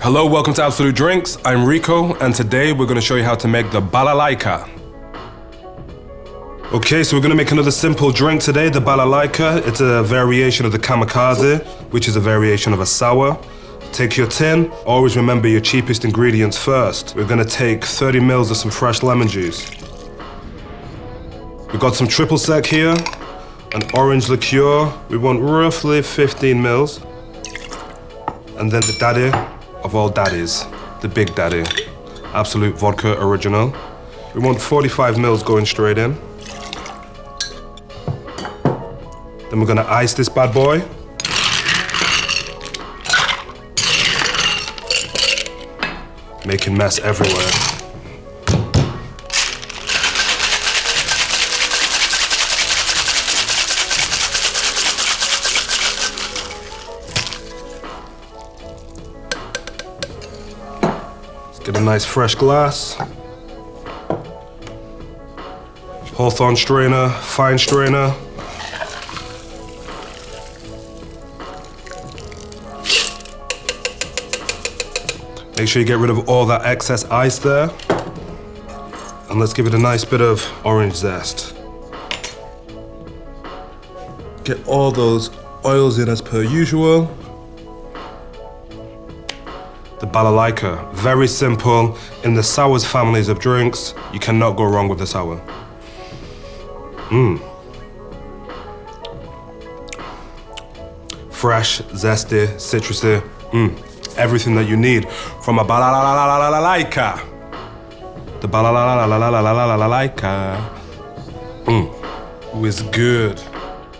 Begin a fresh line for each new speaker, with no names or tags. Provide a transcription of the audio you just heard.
Hello, welcome to Absolut Drinks. I'm Rico, and today we're going to show you how to make the Balalaika. Okay, so we're going to make another simple drink today, the Balalaika. It's a variation of the kamikaze, which is a variation of a sour. Take your tin. Always remember your cheapest ingredients first. We're going to take 30 mils of some fresh lemon juice. We've got some triple sec here, an orange liqueur. We want roughly 15 mils. And then the daddy of all daddies, the big daddy, Absolut Vodka Original. We want 45 mils going straight in. Then we're gonna ice this bad boy. Making mess everywhere. Get a nice fresh glass. Hawthorne strainer, fine strainer. Make sure you get rid of all that excess ice there. And let's give it a nice bit of orange zest. Get all those oils in as per usual. The Balalaika, very simple. In the sours families of drinks, you cannot go wrong with the sour. Fresh, zesty, citrusy, everything that you need from a Balalaika. The Balalaika is good.